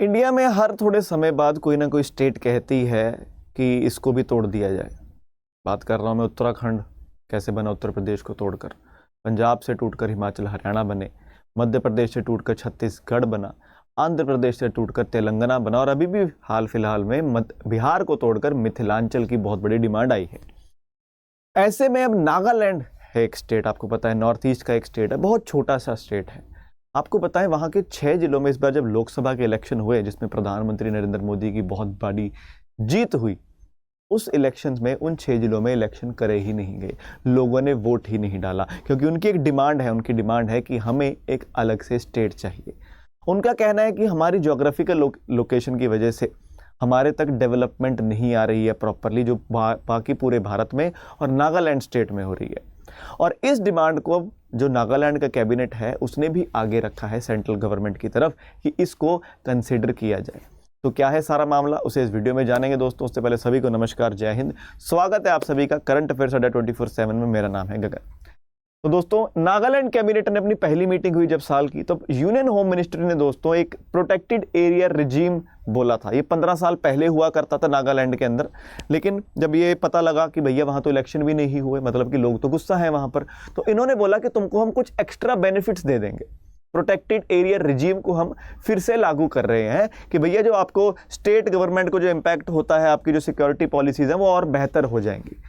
India में हर थोड़े समय बाद कोई ना कोई स्टेट कहती है कि इसको भी तोड़ दिया जाए। बात कर रहा हूँ मैं उत्तराखंड कैसे बना उत्तर प्रदेश को तोड़कर, पंजाब से टूटकर हिमाचल हरियाणा बने, मध्य प्रदेश से टूटकर छत्तीसगढ़ बना, आंध्र प्रदेश से टूटकर तेलंगाना बना और अभी भी हाल फिलहाल में बिहार को तोड़कर मिथिलांचल की बहुत बड़ी डिमांड आई है। ऐसे में अब नागालैंड है एक स्टेट, आपको पता है नॉर्थ ईस्ट का एक स्टेट है, बहुत छोटा सा स्टेट है। आपको पता है वहाँ के 6 जिलों में इस बार जब लोकसभा के इलेक्शन हुए जिसमें प्रधानमंत्री नरेंद्र मोदी की बहुत बड़ी जीत हुई, उस इलेक्शंस में उन 6 जिलों में इलेक्शन करे ही नहीं गए, लोगों ने वोट ही नहीं डाला, क्योंकि उनकी एक डिमांड है, उनकी डिमांड है कि हमें एक अलग से स्टेट चाहिए। उनका कहना है कि हमारी ज्योग्राफिकल लोकेशन की वजह से हमारे तक डेवलपमेंट नहीं आ रही है प्रॉपरली, जो बाकी पूरे भारत में और नागालैंड स्टेट में हो रही है। और इस डिमांड को जो नागालैंड का कैबिनेट है उसने भी आगे रखा है सेंट्रल गवर्नमेंट की तरफ कि इसको कंसिडर किया जाए। तो क्या है सारा मामला, उसे इस वीडियो में जानेंगे दोस्तों। उससे पहले सभी को नमस्कार, जय हिंद, स्वागत है आप सभी का करंट अफेयर्स अड्डा 24/7 में। मेरा नाम है गगन। तो दोस्तों नागालैंड कैबिनेट ने अपनी पहली मीटिंग हुई जब साल की, तो यूनियन होम मिनिस्ट्री ने दोस्तों एक प्रोटेक्टेड एरिया रिजीम बोला था। ये 15 साल पहले हुआ करता था नागालैंड के अंदर, लेकिन जब ये पता लगा कि भैया वहाँ तो इलेक्शन भी नहीं हुए, मतलब कि लोग तो गुस्सा है वहाँ पर, तो इन्होंने बोला कि तुमको हम कुछ एक्स्ट्रा बेनिफिट्स दे देंगे। प्रोटेक्टेड एरिया रिजीम को हम फिर से लागू कर रहे हैं कि भैया जो आपको स्टेट गवर्नमेंट को जो इम्पैक्ट होता है, आपकी जो सिक्योरिटी पॉलिसीज हैं वो और बेहतर हो जाएंगी।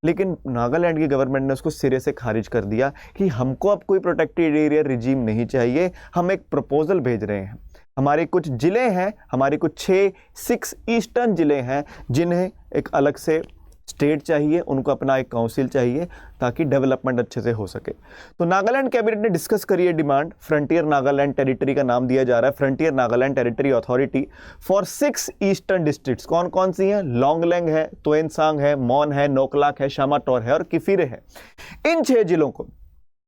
लेकिन नागालैंड की गवर्नमेंट ने उसको सिरे से खारिज कर दिया कि हमको अब कोई प्रोटेक्टेड एरिया रिजीम नहीं चाहिए। हम एक प्रपोजल भेज रहे हैं, हमारे कुछ जिले हैं, हमारे कुछ 6 ईस्टर्न जिले हैं जिन्हें एक अलग से स्टेट चाहिए, उनको अपना एक काउंसिल चाहिए ताकि डेवलपमेंट अच्छे से हो सके। तो नागालैंड कैबिनेट ने डिस्कस करी है डिमांड। फ्रंटियर नागालैंड टेरिटरी का नाम दिया जा रहा है, frontier Nagaland territory authority for 6 eastern districts. कौन कौन सी हैं? लोंगलेंग है, तोएनसांग है, मौन है, नोकलाक है, शामाटोर है और किफिरे है। इन 6 जिलों को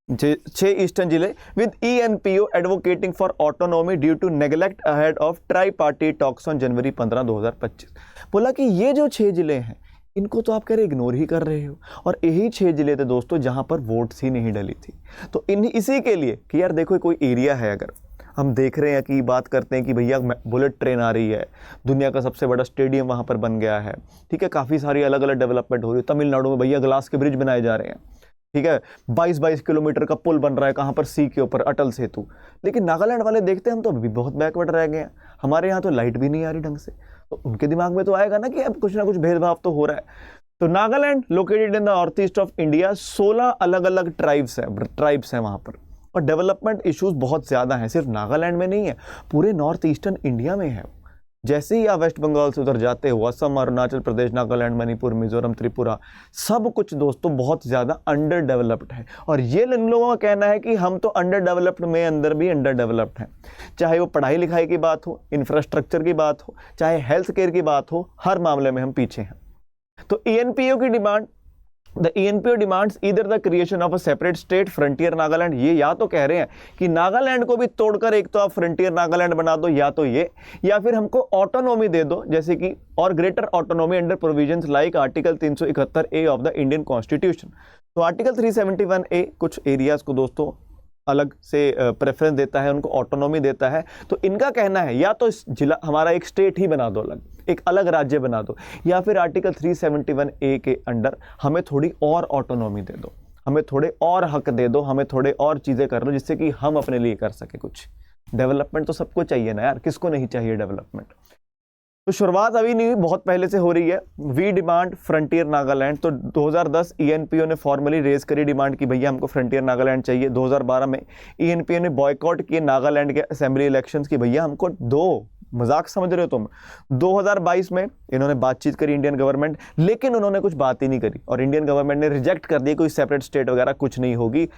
6 ईस्टर्न जिले with ENPO advocating for autonomy due to neglect ahead of tri party talks on January 15, 2025। बोला कि ये जो 6 जिले हैं इनको तो आप कह रहे इग्नोर ही कर रहे हो, और यही 6 जिले थे दोस्तों जहां पर वोट्स ही नहीं डली थी। तो इसी के लिए कि यार देखो कोई एरिया है, अगर हम देख रहे हैं कि बात करते हैं कि भैया बुलेट ट्रेन आ रही है, दुनिया का सबसे बड़ा स्टेडियम वहां पर बन गया है, ठीक है, काफ़ी सारी अलग अलग डेवलपमेंट हो रही है। तमिलनाडु में भैया ग्लास के ब्रिज बनाए जा रहे हैं, ठीक है, 22 किलोमीटर का पुल बन रहा है, कहाँ पर? सी के ऊपर, अटल सेतु। लेकिन नागालैंड वाले देखते हैं हम तो अभी भी बहुत बैकवर्ड रह गए हैं, हमारे यहाँ तो लाइट भी नहीं आ रही ढंग से। तो उनके दिमाग में तो आएगा ना कि अब कुछ ना कुछ भेदभाव तो हो रहा है। तो Nagaland located in the north east of India, 16 अलग अलग ट्राइब्स हैं वहाँ पर, और डेवलपमेंट इश्यूज बहुत ज़्यादा हैं। सिर्फ नागालैंड में नहीं है, पूरे नॉर्थ ईस्टर्न इंडिया में है। जैसे ही आप वेस्ट बंगाल से उधर जाते हो, असम, अरुणाचल प्रदेश, नागालैंड, मणिपुर, मिजोरम, त्रिपुरा, सब कुछ दोस्तों बहुत ज़्यादा अंडर डेवलप्ड है। और ये इन लोगों का कहना है कि हम तो अंडर डेवलप्ड में अंदर भी अंडर डेवलप्ड हैं। चाहे वो पढ़ाई लिखाई की बात हो, इंफ्रास्ट्रक्चर की बात हो, चाहे हेल्थ केयर की बात हो, हर मामले में हम पीछे हैं। तो ENPO की demand, the ENPO demands either the creation of a separate state frontier Nagaland. ये या तो कह रहे हैं कि नागालैंड को भी तोड़कर एक तो आप फ्रंटियर नागालैंड बना दो, या तो ये, या फिर हमको ऑटोनॉमी दे दो, जैसे कि और greater autonomy under provisions like article 371A of the Indian constitution. तो आर्टिकल 371A कुछ एरियाज को दोस्तों अलग से प्रेफरेंस देता है, उनको ऑटोनॉमी देता है। तो इनका कहना है या तो जिला हमारा एक स्टेट ही बना दो, एक अलग राज्य बना दो, या फिर आर्टिकल 371A के अंडर हमें थोड़ी और ऑटोनॉमी दे दो, हमें थोड़े और हक दे दो, हमें थोड़े और चीज़ें कर लो जिससे कि हम अपने लिए कर सके कुछ। डेवलपमेंट तो सबको चाहिए ना यार, किसको नहीं चाहिए डेवलपमेंट। तो शुरुआत अभी नहीं हुई, बहुत पहले से हो रही है। We demand frontier Nagaland. तो 2010 ENPO ने फॉर्मली रेज करी डिमांड कि भैया हमको फ्रंटियर नागालैंड चाहिए। 2012 में ENPO ने बॉयकॉट किए नागालैंड के असेंबली इलेक्शंस की, भैया हमको दो, मजाक समझ रहे हो तुम। 2022 में इन्होंने बातचीत करी इंडियन गवर्नमेंट, लेकिन उन्होंने कुछ बात ही नहीं करी और इंडियन गवर्नमेंट ने रिजेक्ट कर दिया, कोई सेपरेट स्टेट वगैरह कुछ नहीं होगी,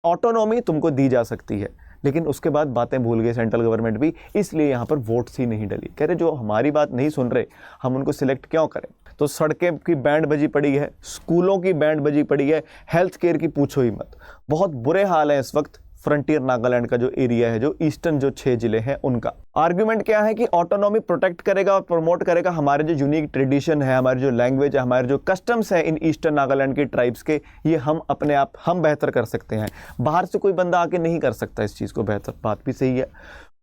ऑटोनॉमी तुमको दी जा सकती है। लेकिन उसके बाद बातें भूल गए सेंट्रल गवर्नमेंट भी, इसलिए यहाँ पर वोट्स ही नहीं डली। कह रहे जो हमारी बात नहीं सुन रहे हम उनको सिलेक्ट क्यों करें। तो सड़कें की बैंड बजी पड़ी है, स्कूलों की बैंड बजी पड़ी है, हेल्थ केयर की पूछो ही मत। बहुत बुरे हाल है इस वक्त फ्रंटियर नागालैंड का जो एरिया है, जो ईस्टर्न जो 6 जिले हैं उनका। आर्ग्यूमेंट क्या है कि ऑटोनॉमी प्रोटेक्ट करेगा और प्रमोट करेगा हमारे जो यूनिक ट्रेडिशन है, हमारी जो लैंग्वेज है, हमारे जो कस्टम्स है इन ईस्टर्न नागालैंड के ट्राइब्स के, ये हम अपने आप हम बेहतर कर सकते हैं। बाहर से कोई बंदा आके नहीं कर सकता इस चीज़ को बेहतर। बात भी सही है।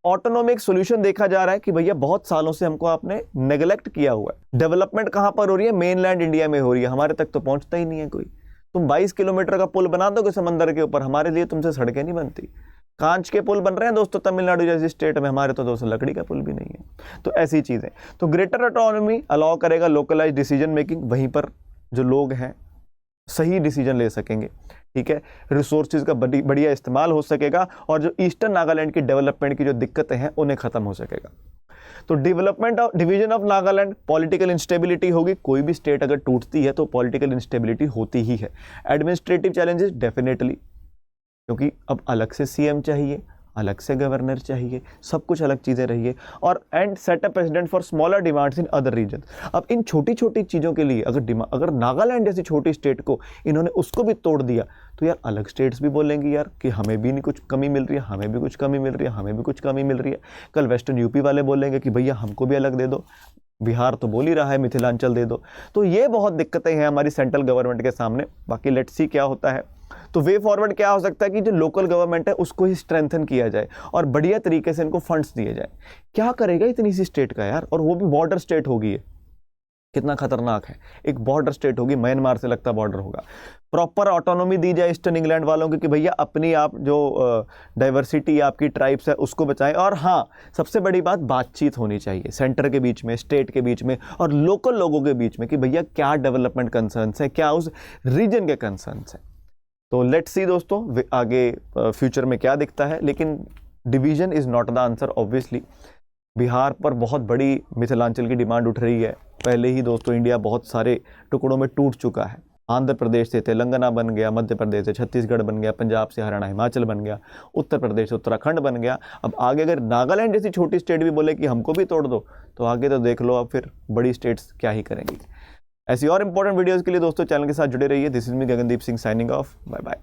ऑटोनॉमिक सॉल्यूशन देखा जा रहा है कि भैया बहुत सालों से हमको आपने नेग्लेक्ट किया हुआ है। डेवलपमेंट कहां पर हो रही है? मेनलैंड इंडिया में हो रही है, हमारे तक तो पहुंचता ही नहीं है कोई। तुम 22 किलोमीटर का पुल बना दोगे समंदर के ऊपर, हमारे लिए तुमसे सड़कें नहीं बनती। कांच के पुल बन रहे हैं दोस्तों तमिलनाडु जैसी स्टेट में, हमारे तो दोस्तों लकड़ी का पुल भी नहीं है। तो ऐसी चीजें, तो ग्रेटर ऑटोनॉमी अलाउ करेगा लोकलाइज डिसीजन मेकिंग, वहीं पर जो लोग हैं सही डिसीजन ले सकेंगे, ठीक है। रिसोर्सेज का बढ़िया इस्तेमाल हो सकेगा और जो ईस्टर्न नागालैंड की डेवलपमेंट की जो दिक्कतें हैं उन्हें खत्म हो सकेगा। तो development of division of Nagaland, political instability होगी। कोई भी स्टेट अगर टूटती है तो पॉलिटिकल इंस्टेबिलिटी होती ही है। एडमिनिस्ट्रेटिव चैलेंजेस डेफिनेटली, क्योंकि अब अलग से सीएम चाहिए, अलग से गवर्नर चाहिए, सब कुछ अलग चीज़ें रही है। और and set a precedent for smaller demands in other region. अब इन छोटी छोटी चीज़ों के लिए अगर नागालैंड जैसी छोटी स्टेट को इन्होंने उसको भी तोड़ दिया तो यार अलग स्टेट्स भी बोलेंगी यार कि हमें भी नहीं कुछ कमी मिल रही है, हमें भी कुछ कमी मिल रही है, हमें भी कुछ कमी मिल रही है। कल वेस्टर्न यूपी वाले बोलेंगे कि भैया हमको भी अलग दे दो, बिहार तो बोल ही रहा है मिथिलांचल दे दो। तो ये बहुत दिक्कतें हैं हमारी सेंट्रल गवर्नमेंट के सामने। बाकी लेट्स सी क्या होता है। तो वे फॉरवर्ड क्या हो सकता है कि जो लोकल गवर्नमेंट है उसको ही स्ट्रेंथन किया जाए और बढ़िया तरीके से इनको फंड्स दिए जाए। क्या करेगा इतनी सी स्टेट का यार, और वो भी बॉर्डर स्टेट होगी है। कितना खतरनाक है, एक बॉर्डर स्टेट होगी, म्यांमार से लगता बॉर्डर होगा। प्रॉपर ऑटोनॉमी दी जाए ईस्टर्न इंग्लैंड वालों की कि भैया अपनी आप जो डाइवर्सिटी आपकी ट्राइब्स है उसको बचाएं। और हाँ, सबसे बड़ी बात बातचीत होनी चाहिए सेंटर के बीच में, स्टेट के बीच में और लोकल लोगों के बीच में कि भैया क्या डेवलपमेंट कंसर्न्स है, क्या उस रीजन के कंसर्न्स है। तो लेट्स सी दोस्तों आगे फ्यूचर में क्या दिखता है। लेकिन division is not the answer obviously. Bihar पर बहुत बड़ी मिथिलांचल की डिमांड उठ रही है। पहले ही दोस्तों इंडिया बहुत सारे टुकड़ों में टूट चुका है। आंध्र प्रदेश से तेलंगाना बन गया, मध्य प्रदेश से छत्तीसगढ़ बन गया, पंजाब से हरियाणा हिमाचल बन गया, उत्तर प्रदेश से उत्तराखंड बन गया। अब आगे अगर नागालैंड जैसी छोटी स्टेट भी बोले कि हमको भी तोड़ दो तो आगे तो देख लो अब फिर बड़ी स्टेट्स क्या ही करेंगी। ऐसी और इंपॉर्टेंट वीडियोज़ के लिए दोस्तों चैनल के साथ जुड़े रहिए। This is me Gagandeep Singh signing off. Bye bye.